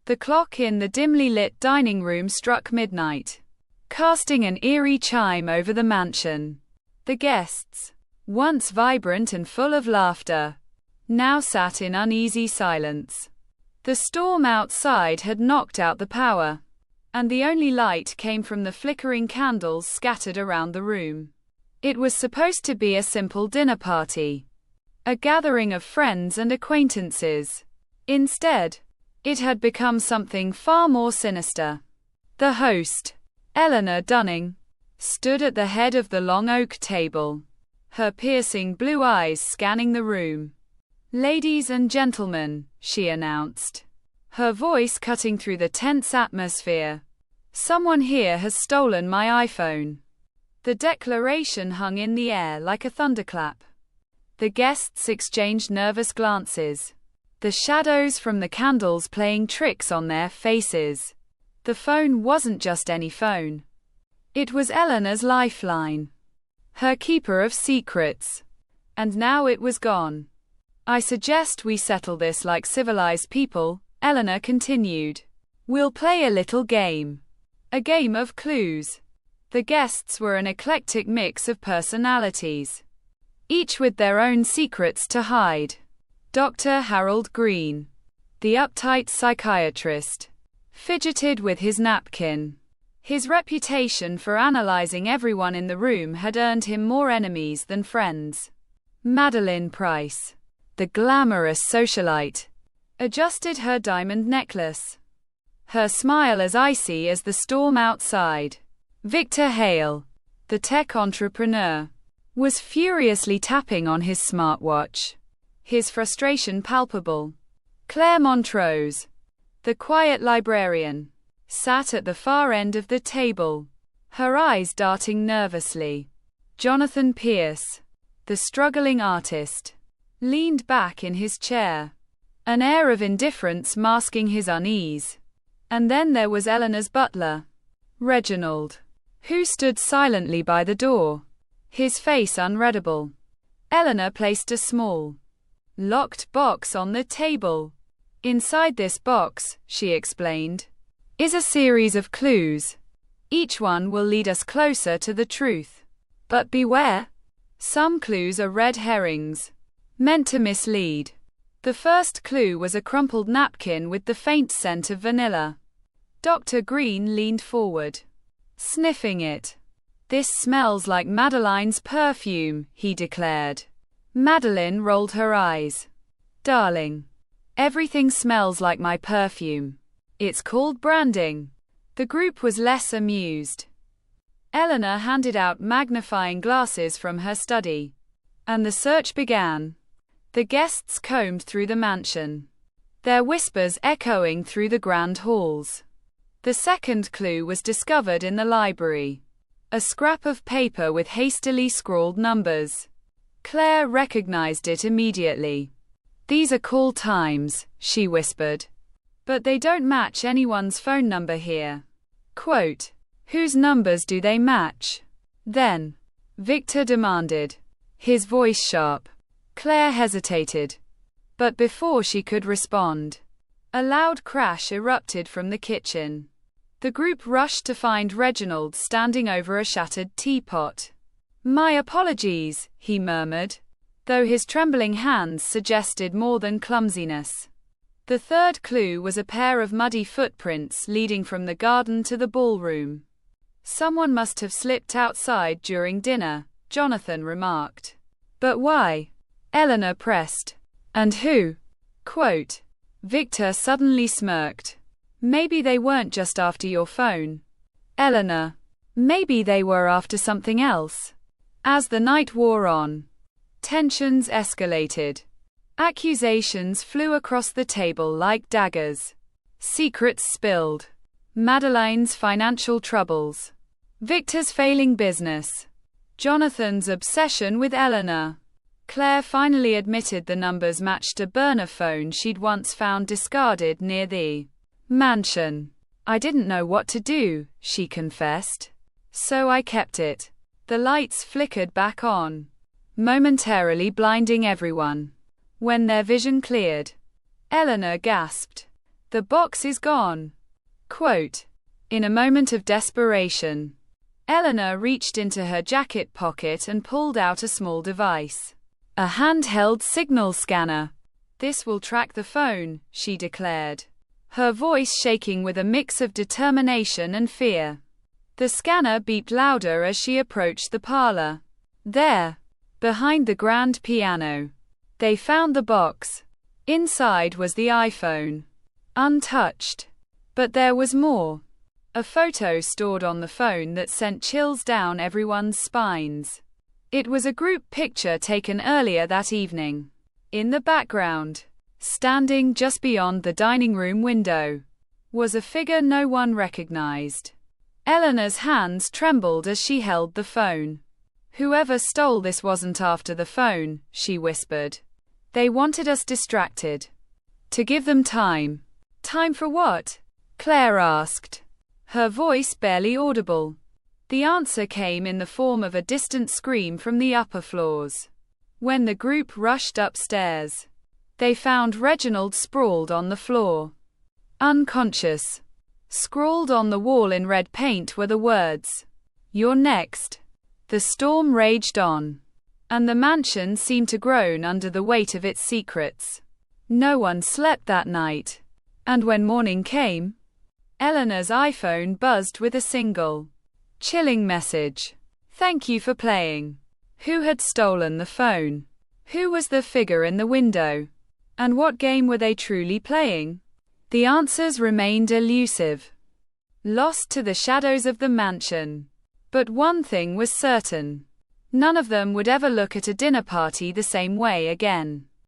The clock in the dimly lit dining room struck midnight, casting an eerie chime over the mansion. The guests, once vibrant and full of laughter, now sat in uneasy silence. The storm outside had knocked out the power, and the only light came from the flickering candles scattered around the room. It was supposed to be a simple dinner party, a gathering of friends and acquaintances. Instead, it had become something far more sinister. The host, Eleanor Dunning, stood at the head of the long oak table, her piercing blue eyes scanning the room. "Ladies and gentlemen," she announced, her voice cutting through the tense atmosphere, "someone here has stolen my iPhone." The declaration hung in the air like a thunderclap. The guests exchanged nervous glances, the shadows from the candles playing tricks on their faces. The phone wasn't just any phone. It was Eleanor's lifeline, her keeper of secrets. And now it was gone. "I suggest we settle this like civilized people," Eleanor continued. "We'll play a little game. A game of clues." The guests were an eclectic mix of personalities, each with their own secrets to hide. Dr. Harold Green, the uptight psychiatrist, fidgeted with his napkin. His reputation for analyzing everyone in the room had earned him more enemies than friends. Madeline Price, the glamorous socialite, adjusted her diamond necklace, her smile as icy as the storm outside. Victor Hale, the tech entrepreneur, was furiously tapping on his smartwatch, his frustration palpable. Claire Montrose, the quiet librarian, sat at the far end of the table, her eyes darting nervously. Jonathan Pierce, the struggling artist, leaned back in his chair, an air of indifference masking his unease. And then there was Eleanor's butler, Reginald, who stood silently by the door, his face unreadable. Eleanor placed a small, locked box on the table. "Inside this box," she explained, "is a series of clues. Each one will lead us closer to the truth. But beware. Some clues are red herrings, meant to mislead." The first clue was a crumpled napkin with the faint scent of vanilla. Dr. Green leaned forward, sniffing it. "This smells like Madeline's perfume," he declared. Madeline rolled her eyes. "Darling, everything smells like my perfume. It's called branding." The group was less amused. Eleanor handed out magnifying glasses from her study, and the search began. The guests combed through the mansion, their whispers echoing through the grand halls. The second clue was discovered in the library, a scrap of paper with hastily scrawled numbers. Claire recognized it immediately. "These are call times," she whispered. "But they don't match anyone's phone number here." Quote, "Whose numbers do they match, then?" Victor demanded, his voice sharp. Claire hesitated, but before she could respond, a loud crash erupted from the kitchen. The group rushed to find Reginald standing over a shattered teapot. "My apologies," he murmured, though his trembling hands suggested more than clumsiness. The third clue was a pair of muddy footprints leading from the garden to the ballroom. "Someone must have slipped outside during dinner," Jonathan remarked. "But why?" Eleanor pressed. "And who?" Quote, Victor suddenly smirked. "Maybe they weren't just after your phone, Eleanor. Maybe they were after something else." As the night wore on, tensions escalated. Accusations flew across the table like daggers. Secrets spilled. Madeline's financial troubles, Victor's failing business, Jonathan's obsession with Eleanor. Claire finally admitted the numbers matched a burner phone she'd once found discarded near the mansion. "I didn't know what to do," she confessed. "So I kept it." The lights flickered back on, momentarily blinding everyone. When their vision cleared, Eleanor gasped. The box is gone. Quote, in a moment of desperation, Eleanor reached into her jacket pocket and pulled out a small device. A handheld signal scanner. This will track the phone, she declared, her voice shaking with a mix of determination and fear. The scanner beeped louder as she approached the parlor. There, behind the grand piano, they found the box. Inside was the iPhone, untouched. But there was more. A photo stored on the phone that sent chills down everyone's spines. It was a group picture taken earlier that evening. In the background, standing just beyond the dining room window, was a figure no one recognized. Eleanor's hands trembled as she held the phone. Whoever stole this wasn't after the phone, she whispered. They wanted us distracted. To give them time. Time for what? Claire asked, her voice barely audible. The answer came in the form of a distant scream from the upper floors. When the group rushed upstairs, they found Reginald sprawled on the floor, unconscious. Scrawled on the wall in red paint were the words, "You're next." The storm raged on, and the mansion seemed to groan under the weight of its secrets. No one slept that night, and when morning came, Eleanor's iPhone buzzed with a single, chilling message. Thank you for playing. Who had stolen the phone? Who was the figure in the window? And what game were they truly playing? The answers remained elusive, lost to the shadows of the mansion. But one thing was certain. None of them would ever look at a dinner party the same way again.